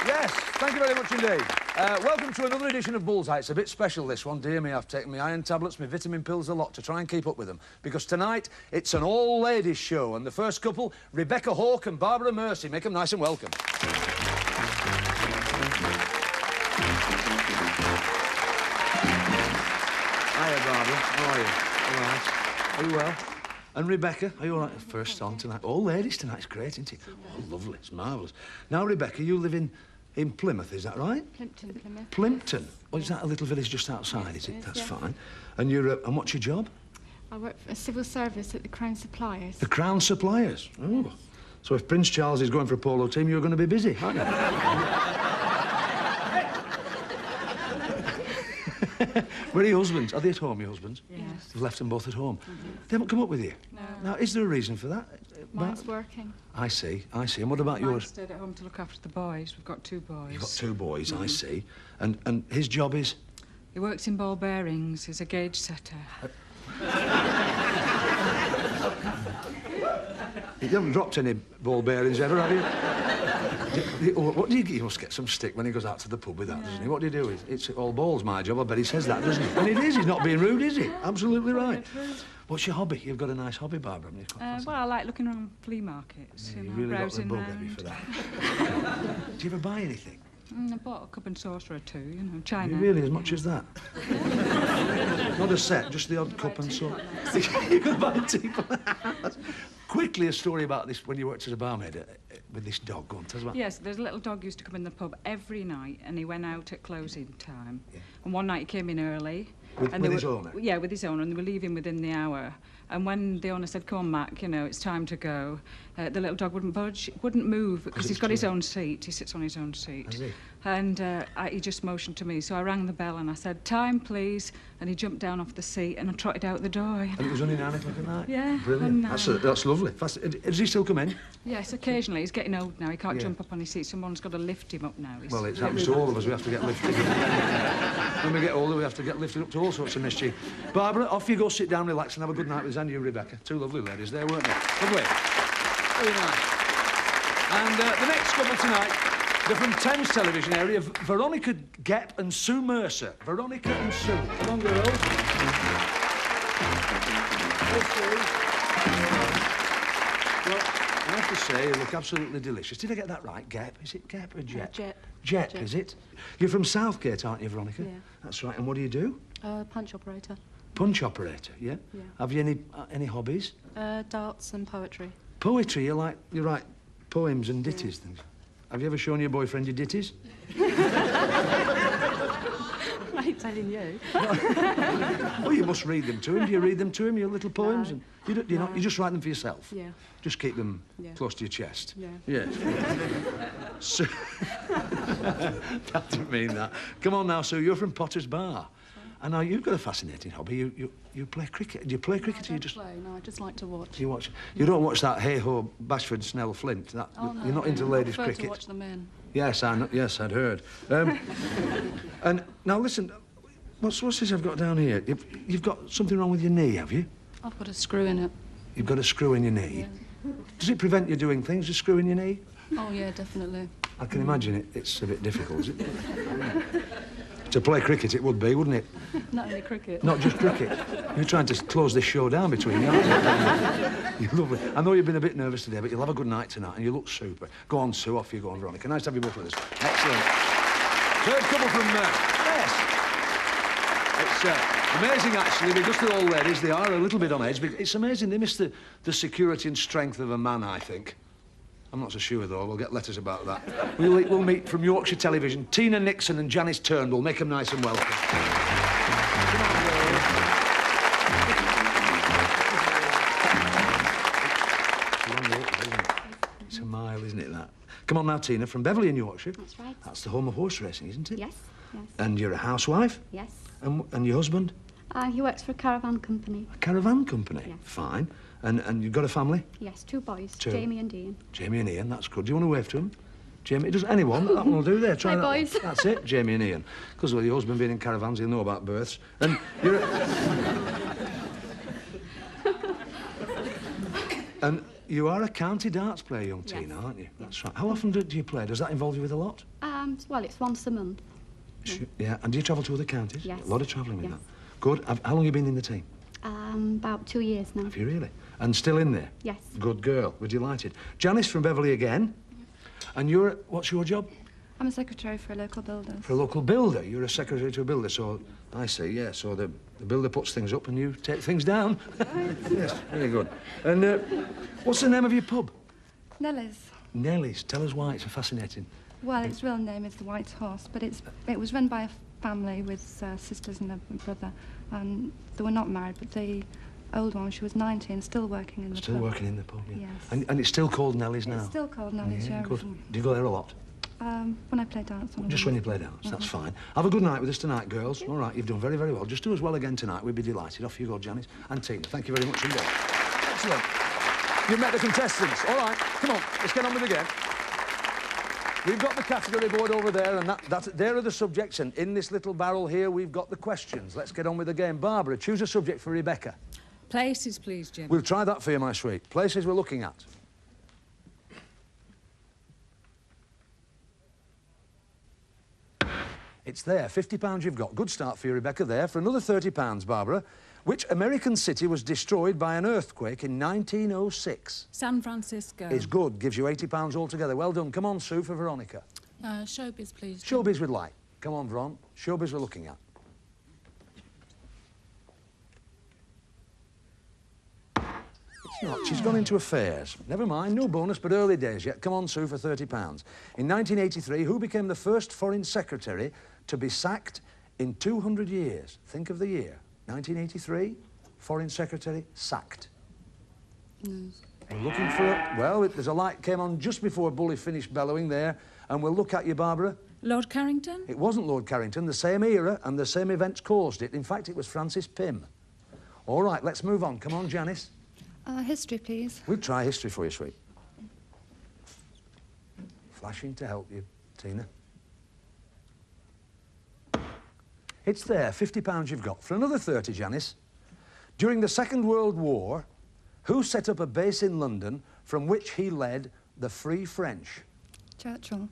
Yes, thank you very much indeed. Welcome to another edition of Bullseye. It's a bit special, this one. Dear me, I've taken my iron tablets, my vitamin pills, a lot to try and keep up with them. Because tonight, it's an all-ladies show, and the first couple, Rebecca Hawke and Barbara Mercer. Make them nice and welcome. Hiya, Barbara. How are you? All right. Are you well? And Rebecca, are you all right? First on tonight. All ladies tonight. It's great, isn't it? Oh, lovely. It's marvellous. Now, Rebecca, you live in Plymouth, is that right? Plympton, Plymouth. Plympton? Oh, is that a little village just outside, is it? That's fine. And and what's your job? I work for a civil service at the Crown Suppliers. The Crown Suppliers? Oh. Yes. So if Prince Charles is going for a polo team, you're going to be busy, aren't you? Where are your husbands? Are they at home, your husbands? Yes. You've left them both at home? They haven't come up with you? No. Now, is there a reason for that? Mine's working. I see. And what about yours? I stayed at home to look after the boys. We've got 2 boys. You've got 2 boys, I see. And his job is? He works in ball bearings. He's a gauge setter. You haven't dropped any ball bearings ever, have you? What do you... He must get some stick when he goes out to the pub with that, doesn't he? What do you do? It's all balls, my job. I bet he says that, doesn't he? And it is. He's not being rude, is he? Absolutely right. What's your hobby? You've got a nice hobby, Barbara, haven't you? Well, I like looking around flea markets. Yeah, you know, really got the browsing bug, have you, round. for that? Do you ever buy anything? I bought a cup and saucer or 2, you know, China. Really, as much as that? Not a set, just the odd cup and saucer. You could buy a teapot. Quickly, a story about this when you worked as a barmaid with this dog. Go on, tell us about. Yes, there's a little dog used to come in the pub every night, and he went out at closing time. Yeah. And one night he came in early. With his owner? Yeah, with his owner, and they were leaving within the hour. And when the owner said, "Come on, Mac, you know, it's time to go," the little dog wouldn't budge, wouldn't move, because he's got his own seat. He sits on his own seat. Has he? And he just motioned to me, so I rang the bell and I said, "Time, please." And he jumped down off the seat and I trotted out the door. And it was only 9 o'clock at night? Yeah. Brilliant. That's lovely. Does he still come in? Yes, occasionally. He's getting old now. He can't jump up on his seat. Someone's got to lift him up now. Well, it happens to all of us. We have to get lifted. When we get older, we have to get lifted up to all sorts of mischief. Barbara, off you go, sit down, relax, and have a good night with us and you, Rebecca. 2 lovely ladies there, weren't they? Lovely. Very nice. And the next couple tonight, they're from Thames television area, Veronica Gepp and Sue Mercer. Veronica and Sue. Come on, girls. Well, I have to say, you look absolutely delicious. Did I get that right, Gepp? Is it Gepp or Jep? Jep. Jep, is it? You're from Southgate, aren't you, Veronica? Yeah. That's right. And what do you do? Punch operator. Punch operator, yeah? Yeah. Have you any hobbies? Darts and poetry. Poetry? You write poems and ditties, things. Have you ever shown your boyfriend your ditties? I ain't telling you. Well, you must read them to him. Do you read them to him, your little poems? No. And you just write them for yourself? Yeah. Just keep them close to your chest? Yeah. Yes. Sue... That didn't mean that. Come on now, Sue, you're from Potters Bar. And now you've got a fascinating hobby. You play cricket. Do you play cricket or you just... No, I just like to watch. You watch... You don't watch that hey-ho, Bashford, Snell, Flint. No, you're not into ladies' I prefer cricket. to watch the men. Yes, I'd heard. And now listen, what's this I've got down here? You've got something wrong with your knee, have you? I've got a screw in it. You've got a screw in your knee. Yeah. Does it prevent you doing things, a screw in your knee? Oh, yeah, definitely. I can imagine it. It's a bit difficult, is it? To play cricket, it would be, wouldn't it? Not only cricket. Not just cricket. You're trying to close this show down between you, aren't you? You're lovely. I know you've been a bit nervous today, but you'll have a good night tonight, and you look super. Go on, Sue, off you go, Veronica. Nice to have you both with us. Excellent. Third couple from yes. It's amazing, actually, because they're all ladies. They are a little bit on edge, but it's amazing. They miss the security and strength of a man, I think. I'm not so sure, though. We'll get letters about that. We'll meet from Yorkshire television, Tina Nixon and Janice Turnbull. Make them nice and welcome. It's a mile, isn't it, that? Come on now, Tina, from Beverley in Yorkshire. That's right. That's the home of horse racing, isn't it? Yes, yes. And you're a housewife? Yes. And your husband? He works for a caravan company. A caravan company? Yes. Fine. And you've got a family? Yes, 2 boys, 2. Jamie and Ian. Jamie and Ian, that's good. Do you want to wave to them? Jamie, does anyone? That one will do there. Try Hi, that boys. One. That's it, Jamie and Ian. Because, well, your husband being in caravans, he'll know about births. And you're... And you are a county darts player, young Tina, aren't you? That's right. How often do you play? Does that involve you with a lot? Well, it's once a month. Yeah, and do you travel to other counties? Yes. A lot of travelling with Yes. that. Good. How long have you been in the team? About 2 years now. Have you really? And still in there? Yes. Good girl. We're delighted. Janice from Beverley again. And you're... What's your job? I'm a secretary for a local builder. For a local builder. You're a secretary to a builder, so... I see, yeah. So the builder puts things up and you take things down. Yes, very good. And what's the name of your pub? Nellie's. Nellie's. Tell us why. It's fascinating. Well, its real name is the White Horse, but it was run by a family with sisters and a brother, and they were not married, but the old one, she was 90 and still working in the pub. Still working in the pub, yeah. Yes. And it's still called Nellie's now? It's still called Nellie's, yeah. Good. Do you go there a lot? When I play dance. Just when you play dance, that's fine. Have a good night with us tonight, girls. All right, you've done very, very well. Just do as well again tonight. We'd be delighted. Off you go, Janice and Tina. Thank you very much indeed. Excellent. You've met the contestants. All right, come on, let's get on with the game. We've got the category board over there, and there are the subjects, and in this little barrel here, we've got the questions. Let's get on with the game. Barbara, choose a subject for Rebecca. Places, please, Jim. We'll try that for you, my sweet. Places we're looking at. It's there, £50 you've got. Good start for you, Rebecca, there. For another £30, Barbara. Which American city was destroyed by an earthquake in 1906? San Francisco. Is good, gives you £80 altogether. Well done. Come on, Sue, for Veronica. Showbiz, please. Showbiz we'd like. Come on, Veron. Showbiz we're looking at. It's not. She's gone into affairs. Never mind, no bonus, but early days yet. Come on, Sue, for £30. In 1983, who became the first foreign secretary to be sacked in 200 years? Think of the year. 1983, foreign secretary sacked. No. We're looking for it. Well, there's a light came on just before Bully finished bellowing there, and we'll look at you, Barbara. Lord Carrington? It wasn't Lord Carrington. The same era and the same events caused it. In fact, it was Francis Pym. All right, let's move on. Come on, Janice. History, please. We'll try history for you, sweet. Flashing to help you, Tina. It's there, £50 you've got. For another 30, Janice. During the Second World War, who set up a base in London from which he led the Free French? Churchill.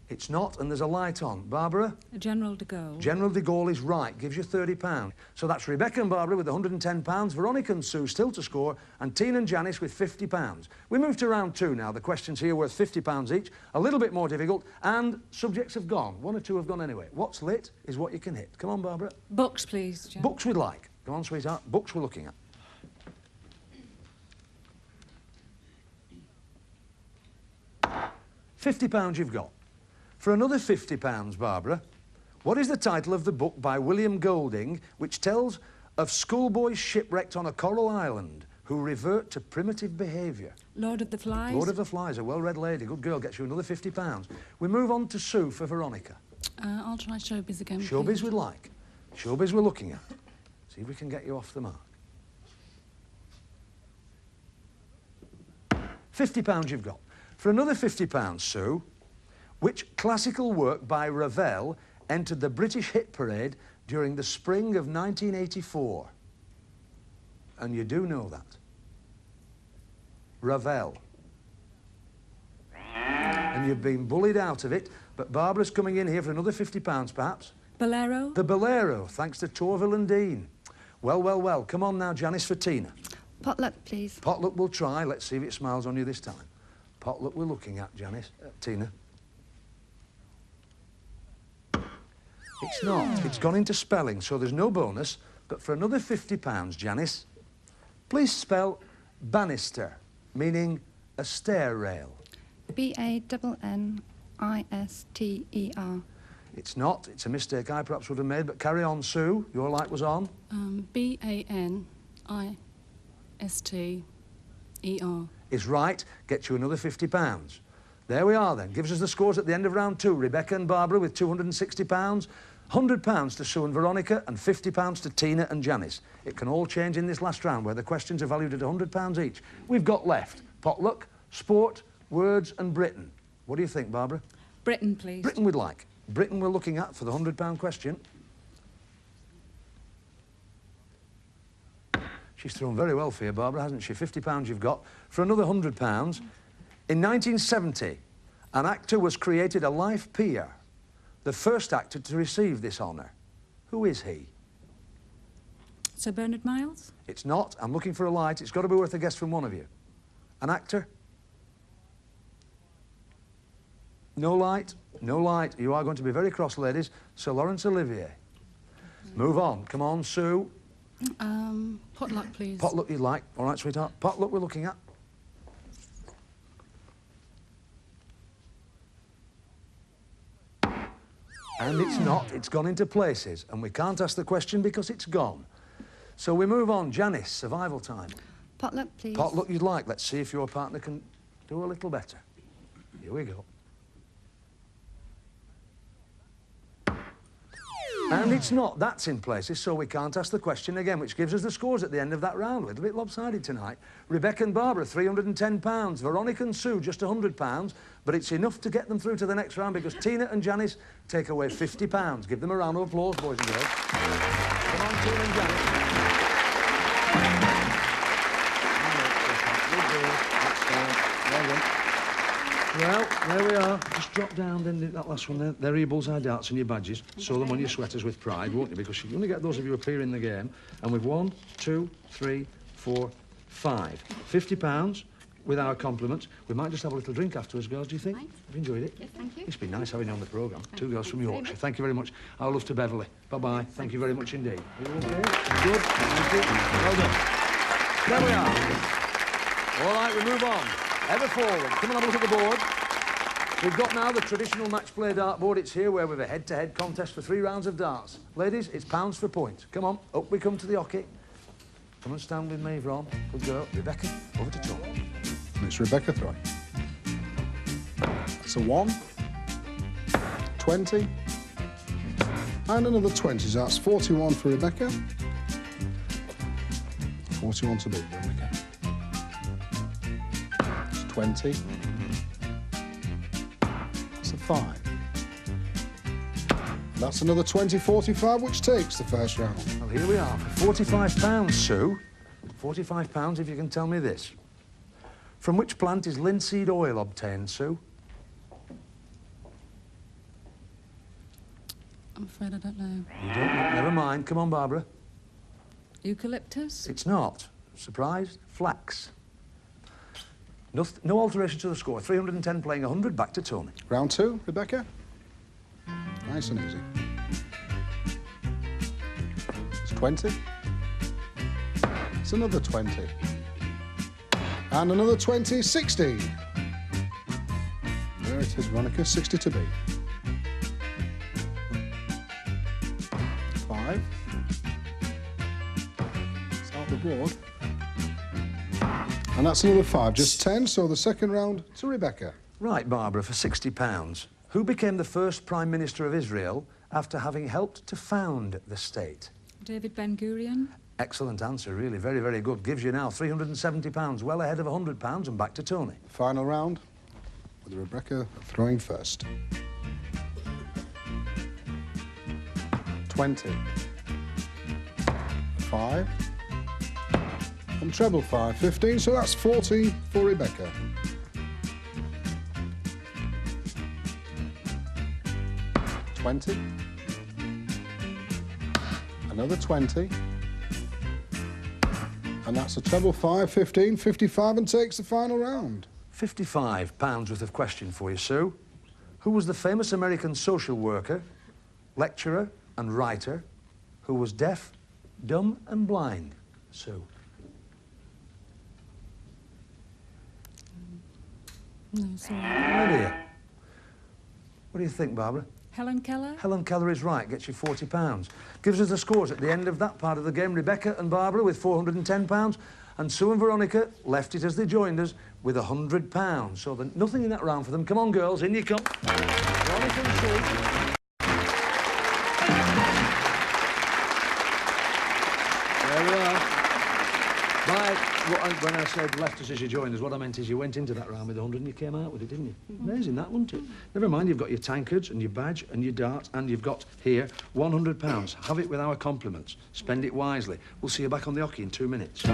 It's not, and there's a light on. Barbara? General de Gaulle. General de Gaulle is right, gives you £30. So that's Rebecca and Barbara with £110, Veronica and Sue still to score, and Tina and Janice with £50. We move to round two now. The questions here worth £50 each, a little bit more difficult, and subjects have gone. One or two have gone anyway. What's lit is what you can hit. Come on, Barbara. Books, please, Jim. Books we'd like. Come on, sweetheart. Books we're looking at. £50 you've got. For another £50, Barbara, what is the title of the book by William Golding which tells of schoolboys shipwrecked on a coral island who revert to primitive behaviour? Lord of the Flies. Lord of the Flies, a well-read lady. Good girl, gets you another £50. We move on to Sue for Veronica. I'll try Showbiz again, Showbiz please. we'd like. Showbiz we're looking at. See if we can get you off the mark. £50 you've got. For another £50, Sue, which classical work by Ravel entered the British hit parade during the spring of 1984? And you do know that. Ravel. And you've been bullied out of it, but Barbara's coming in here for another £50, perhaps. Bolero. The Bolero, thanks to Torval and Dean. Well, well, well. Come on now, Janice, for Tina. Potluck, please. Potluck we'll try. Let's see if it smiles on you this time. Potluck we're looking at, Janice. Tina. It's not. It's gone into spelling, so there's no bonus. But for another £50, Janice, please spell banister, meaning a stair rail. Bannister. It's not. It's a mistake I perhaps would have made, but carry on, Sue. Your light was on. Bannister. Is right. Gets you another £50. There we are then. Gives us the scores at the end of round two. Rebecca and Barbara with £260, £100 to Sue and Veronica, and £50 to Tina and Janice. It can all change in this last round where the questions are valued at £100 each. We've got left potluck, sport, words and Britain. What do you think, Barbara? Britain, please. Britain we'd like. Britain we're looking at for the £100 question. She's thrown very well for you, Barbara, hasn't she? £50 you've got. For another £100, in 1970, an actor was created a life peer the first actor to receive this honour. Who is he? Sir Bernard Miles? It's not. I'm looking for a light. It's got to be worth a guess from one of you. An actor? No light? No light. You are going to be very cross, ladies. Sir Laurence Olivier. Move on. Come on, Sue. Potluck, please. Potluck you'd like. All right, sweetheart. Potluck we're looking at. And it's not. It's gone into places. And we can't ask the question because it's gone. So we move on. Janice, survival time. Potluck, please. Potluck you'd like. Let's see if your partner can do a little better. Here we go. And it's not. That's in places, so we can't ask the question again, which gives us the scores at the end of that round. A little bit lopsided tonight. Rebecca and Barbara, £310. Veronica and Sue, just £100. But it's enough to get them through to the next round because Tina and Janice take away £50. Give them a round of applause, boys and girls. Come on, Tina and Janice. Well, there we are. Just drop down then that last one there. There are your bullseye darts and your badges. Sew them on your sweaters with pride, won't you? Because you only get those if you appear in the game. And with 1, 2, 3, 4, 5. £50 with our compliments. We might just have a little drink afterwards, girls, do you think? Right. Have you enjoyed it? Yes, thank you. It's been nice having you on the programme. Two girls from Yorkshire. Thank you very much. Our love to Beverley. Bye-bye. Thank you very much indeed. Are you okay? Good. Thank you. Well done. There we are. All right, we move on. Ever forward. Come and have a look at the board. We've got now the traditional match play dart board. It's here where we've a head-to-head contest for 3 rounds of darts. Ladies, it's pounds for points. Come on, up we come to the hockey. Come and stand with me, Ron. Good girl. Rebecca, over to Tom. It's Rebecca throwing. It's a 1, 20, and another 20. So that's 41 for Rebecca. 41 to beat Rebecca. It's 20. It's a 5. And that's another 20, 45, which takes the first round. Well, here we are for £45, Sue. £45 if you can tell me this. From which plant is linseed oil obtained, Sue? I'm afraid I don't know. You don't know. Never mind. Come on, Barbara. Eucalyptus? It's not. Surprised? Flax. No alteration to the score. 310 playing 100. Back to Tony. Round 2, Rebecca. Nice and easy. It's 20. It's another 20. And another 20, 16. There it is, Veronica, 60 to beat. 5. Start the board. And that's another 5, just 10, so the second round to Rebecca. Right, Barbara, for £60. Who became the first Prime Minister of Israel after having helped to found the state? David Ben-Gurion? Excellent answer, really. Very, very good. Gives you now £370, well ahead of £100, and back to Tony. Final round with Rebecca throwing first. 20. 5. And treble 5, 15, so that's 40 for Rebecca. $20. Another 20. And that's a treble 5, 15, 55, and takes the final round. £55 worth of question for you, Sue. Who was the famous American social worker, lecturer and writer who was deaf, dumb and blind? Sue. No, sorry. No idea. What do you think, Barbara? Helen Keller? Helen Keller is right, gets you £40. Gives us the scores at the end of that part of the game. Rebecca and Barbara with £410, and Sue and Veronica left it as they joined us with £100. So nothing in that round for them. Come on, girls, in you come. Veronica and Sue. There we are. When I said left us as you joined us, what I meant is you went into that round with 100 and you came out with it, didn't you? Amazing, that, wasn't it? Never mind, you've got your tankards and your badge and your darts, and you've got here £100. Have it with our compliments. Spend it wisely. We'll see you back on the hockey in 2 minutes.